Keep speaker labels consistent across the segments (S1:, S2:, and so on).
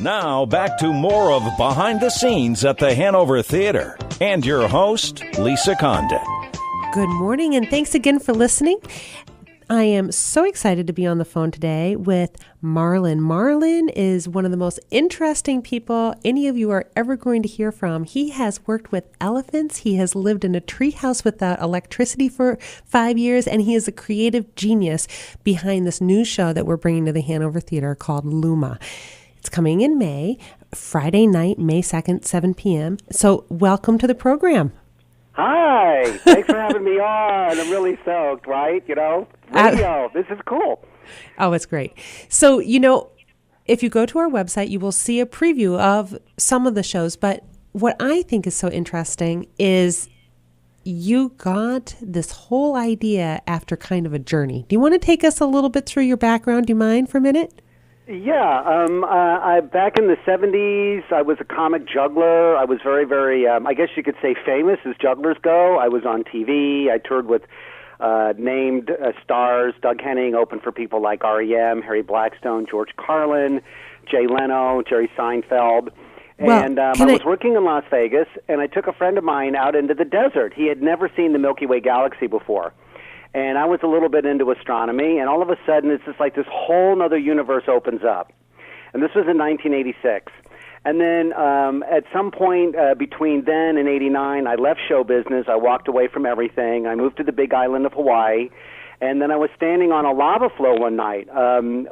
S1: Now, back to more of Behind the Scenes at the Hanover Theater. And your host, Lisa Condon.
S2: Good morning, and thanks again for listening. I am so excited to be on the phone today with Marlin. Marlin is one of the most interesting people any of you are ever going to hear from. He has worked with elephants. He has lived in a treehouse without electricity for 5 years, and he is a creative genius behind this new show that we're bringing to the Hanover Theater called Luma. It's coming in May, Friday night, May 2nd, 7 p.m. So welcome to the program.
S3: Hi, thanks for having me on. I'm really stoked, right? You know, radio, this is cool.
S2: Oh, it's great. So, you know, if you go to our website, you will see a preview of some of the shows. But what I think is so interesting is you got this whole idea after kind of a journey. Do you want to take us a little bit through your background? Do you mind for a minute?
S3: Yeah, back in the 70s, I was a comic juggler. I was very, very, I guess you could say famous as jugglers go. I was on TV. I toured with named stars. Doug Henning opened for people like R.E.M., Harry Blackstone, George Carlin, Jay Leno, Jerry Seinfeld. And I was working in Las Vegas, and I took a friend of mine out into the desert. He had never seen the Milky Way galaxy before. And I was a little bit into astronomy, and all of a sudden it's just like this whole other universe opens up. And this was in 1986. And then at some point between then and 89, I left show business. I walked away from everything. I moved to the big island of Hawaii. And then I was standing on a lava flow one night,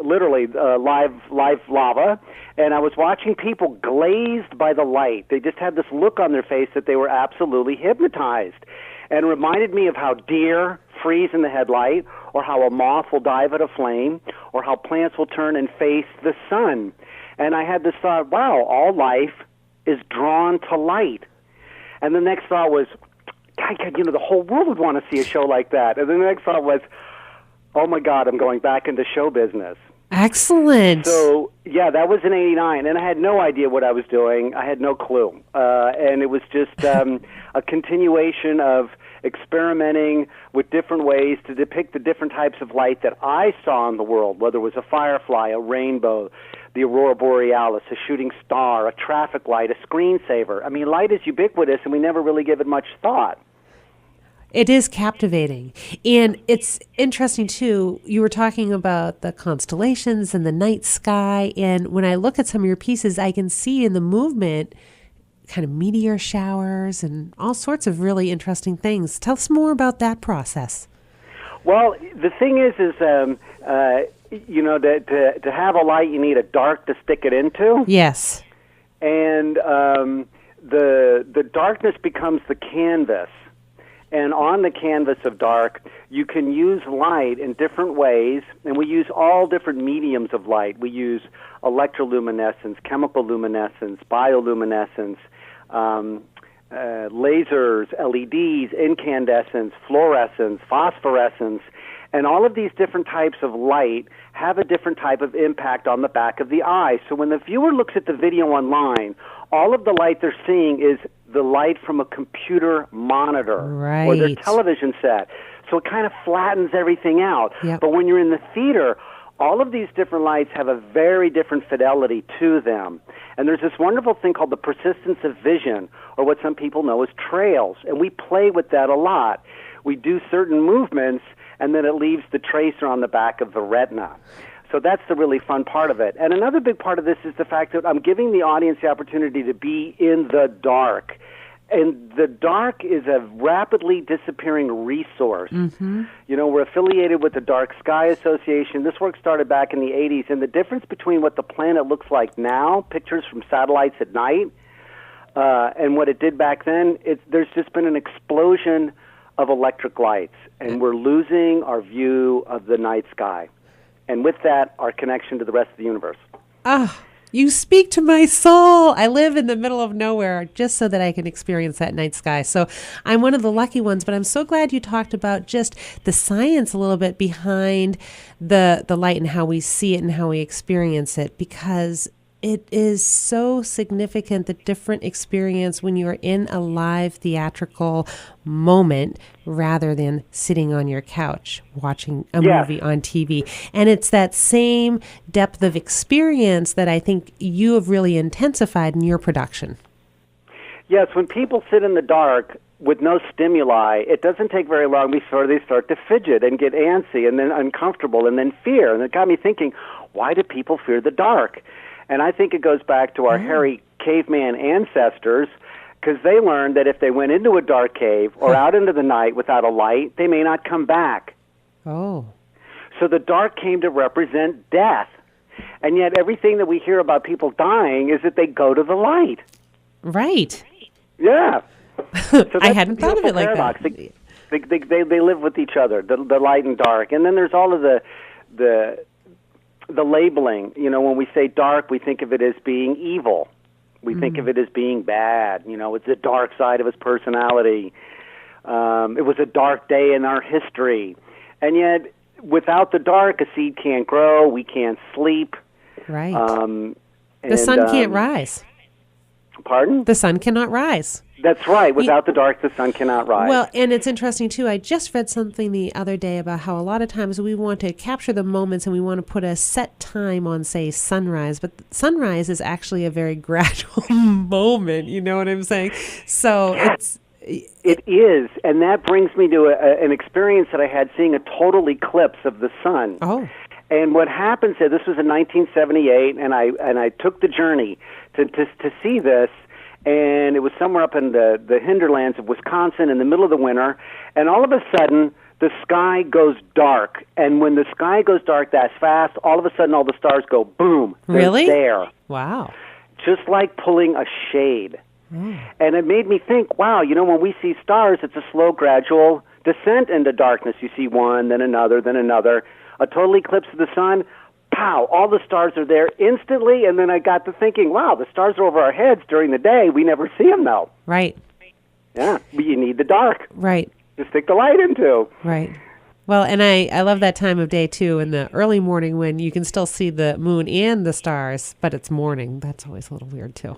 S3: literally live lava, and I was watching people glazed by the light. They just had this look on their face that they were absolutely hypnotized. And it reminded me of how deer freeze in the headlight, or how a moth will dive at a flame, or how plants will turn and face the sun. And I had this thought, wow, all life is drawn to light. And the next thought was, God, you know, the whole world would want to see a show like that. And then the next thought was, oh my God, I'm going back into show business.
S2: Excellent.
S3: So, yeah, that was in 89, and I had no idea what I was doing. I had no clue. And it was just a continuation of experimenting with different ways to depict the different types of light that I saw in the world, whether it was a firefly, a rainbow, the aurora borealis, a shooting star, a traffic light, a screensaver. I mean, light is ubiquitous, and we never really give it much thought.
S2: It is captivating. And it's interesting, too. You were talking about the constellations and the night sky. And when I look at some of your pieces, I can see in the movement kind of meteor showers and all sorts of really interesting things. Tell us more about that process.
S3: Well, the thing is you know, to have a light, you need a dark to stick it into.
S2: Yes.
S3: And the darkness becomes the canvas. And on the canvas of dark, you can use light in different ways, and we use all different mediums of light. We use electroluminescence, chemical luminescence, bioluminescence, lasers, LEDs, incandescence, fluorescence, phosphorescence, and all of these different types of light have a different type of impact on the back of the eye. So when the viewer looks at the video online, all of the light they're seeing is the light from a computer monitor or their television set. So it kind of flattens everything out.
S2: Yep.
S3: But when you're in the theater, all of these different lights have a very different fidelity to them. And there's this wonderful thing called the persistence of vision, or what some people know as trails. And we play with that a lot. We do certain movements, and then it leaves the tracer on the back of the retina. So that's the really fun part of it. And another big part of this is the fact that I'm giving the audience the opportunity to be in the dark. And the dark is a rapidly disappearing resource. Mm-hmm. You know, we're affiliated with the Dark Sky Association. This work started back in the 80s. And the difference between what the planet looks like now, pictures from satellites at night, and what it did back then, there's just been an explosion of electric lights. And we're losing our view of the night sky. And with that, our connection to the rest of the universe.
S2: You speak to my soul. I live in the middle of nowhere just so that I can experience that night sky. So I'm one of the lucky ones, but I'm so glad you talked about just the science a little bit behind the light and how we see it and how we experience it, because it is so significant, the different experience when you're in a live theatrical moment rather than sitting on your couch watching a movie on TV. And it's that same depth of experience that I think you have really intensified in your production.
S3: Yes, when people sit in the dark with no stimuli, it doesn't take very long before they start to fidget and get antsy and then uncomfortable and then fear. And it got me thinking, why do people fear the dark? And I think it goes back to our hairy caveman ancestors, because they learned that if they went into a dark cave or out into the night without a light, they may not come back.
S2: Oh.
S3: So the dark came to represent death. And yet everything that we hear about people dying is that they go to the light.
S2: Right.
S3: Yeah. So
S2: I hadn't thought of it like
S3: paradox.
S2: that.
S3: They live with each other, the light and dark. And then there's all of the labeling. You know, when we say dark, we think of it as being evil. We think of it as being bad. You know, it's the dark side of his personality. It was a dark day in our history. And yet, without the dark, a seed can't grow. We can't sleep.
S2: Right. The sun can't rise.
S3: Pardon?
S2: The sun cannot rise.
S3: That's right. Without the dark, the sun cannot rise.
S2: Well, and it's interesting, too. I just read something the other day about how a lot of times we want to capture the moments and we want to put a set time on, say, sunrise. But sunrise is actually a very gradual moment. You know what I'm saying? So
S3: It is. And that brings me to an experience that I had seeing a total eclipse of the sun.
S2: Oh.
S3: And what happened, this was in 1978, and I took the journey to see this. And it was somewhere up in the hinterlands of Wisconsin in the middle of the winter. And all of a sudden, the sky goes dark. And when the sky goes dark that fast, all of a sudden all the stars go boom.
S2: Really?
S3: They're there.
S2: Wow.
S3: Just like pulling a shade. And it made me think, wow, you know, when we see stars, it's a slow, gradual descent into darkness. You see one, then another, then another. A total eclipse of the sun, pow, all the stars are there instantly, and then I got to thinking, wow, the stars are over our heads during the day. We never see them, though.
S2: Right.
S3: Yeah, but you need the dark.
S2: Right.
S3: To stick the light into.
S2: Right. Well, and I love that time of day, too, in the early morning when you can still see the moon and the stars, but it's morning. That's always a little weird, too.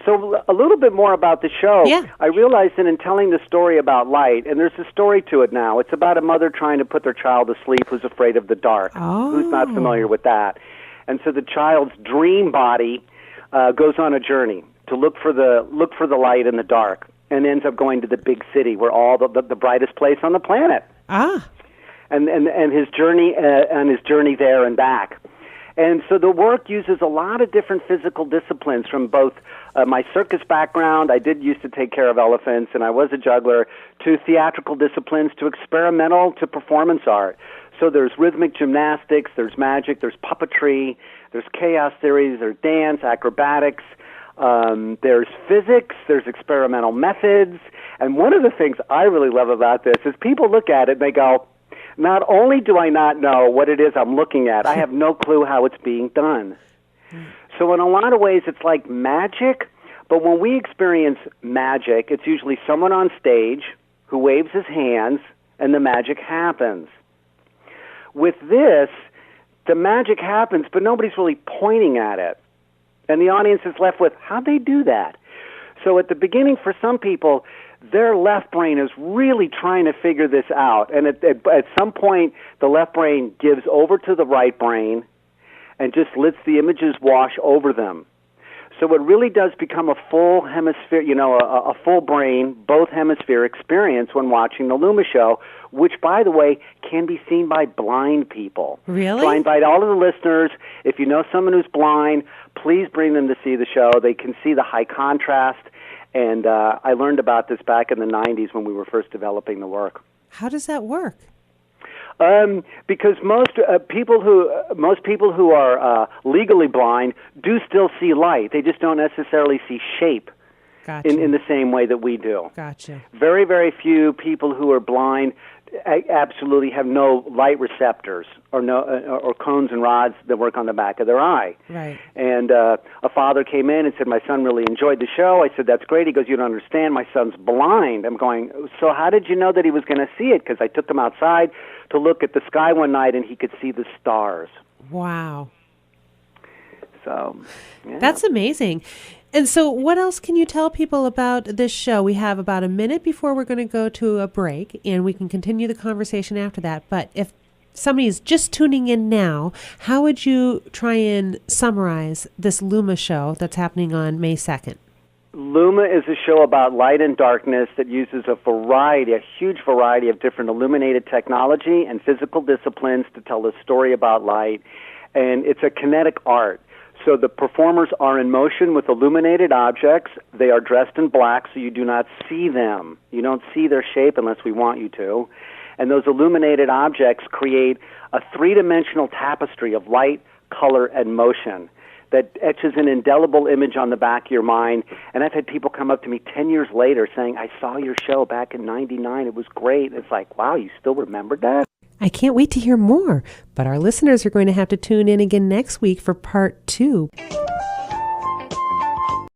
S3: So a little bit more about the show.
S2: Yeah.
S3: I realized that in telling the story about light, and there's a story to it now. It's about a mother trying to put their child to sleep who's afraid of the dark.
S2: Oh.
S3: Who's not familiar with that? And so the child's dream body goes on a journey to look for the light in the dark, and ends up going to the big city where all the brightest place on the planet.
S2: Ah.
S3: And his journey there and back. And so the work uses a lot of different physical disciplines from both my circus background, I did used to take care of elephants, and I was a juggler, to theatrical disciplines, to experimental, to performance art. So there's rhythmic gymnastics, there's magic, there's puppetry, there's chaos theory, there's dance, acrobatics, there's physics, there's experimental methods. And one of the things I really love about this is people look at it and they go, not only do I not know what it is I'm looking at, I have no clue how it's being done. So in a lot of ways, it's like magic, but when we experience magic, it's usually someone on stage who waves his hands, and the magic happens. With this, the magic happens, but nobody's really pointing at it. And the audience is left with, how'd they do that? So at the beginning, for some people, their left brain is really trying to figure this out. And at some point, the left brain gives over to the right brain and just lets the images wash over them. So it really does become a full hemisphere, a full brain, both hemisphere experience when watching the Luma show, which, by the way, can be seen by blind people.
S2: Really?
S3: So I invite all of the listeners, if you know someone who's blind, please bring them to see the show. They can see the high contrast. And I learned about this back in the 90s when we were first developing the work.
S2: How does that work?
S3: Because most people who are legally blind do still see light. They just don't necessarily see shape.
S2: Gotcha.
S3: in the same way that we do.
S2: Gotcha.
S3: Very, very few people who are blind absolutely have no light receptors or cones and rods that work on the back of their eye.
S2: Right.
S3: And a father came in and said, my son really enjoyed the show. I said, that's great. He goes, you don't understand. My son's blind. I'm going, so how did you know that he was going to see it? Because I took him outside to look at the sky one night and he could see the stars.
S2: Wow.
S3: So, yeah.
S2: That's amazing. And so what else can you tell people about this show? We have about a minute before we're going to go to a break, and we can continue the conversation after that. But if somebody is just tuning in now, how would you try and summarize this Luma show that's happening on May 2nd?
S3: Luma is a show about light and darkness that uses a huge variety of different illuminated technology and physical disciplines to tell a story about light. And it's a kinetic art. So the performers are in motion with illuminated objects. They are dressed in black, so you do not see them. You don't see their shape unless we want you to. And those illuminated objects create a three-dimensional tapestry of light, color, and motion that etches an indelible image on the back of your mind. And I've had people come up to me 10 years later saying, I saw your show back in '99. It was great. It's like, wow, you still remembered that?
S2: I can't wait to hear more, but our listeners are going to have to tune in again next week for part 2.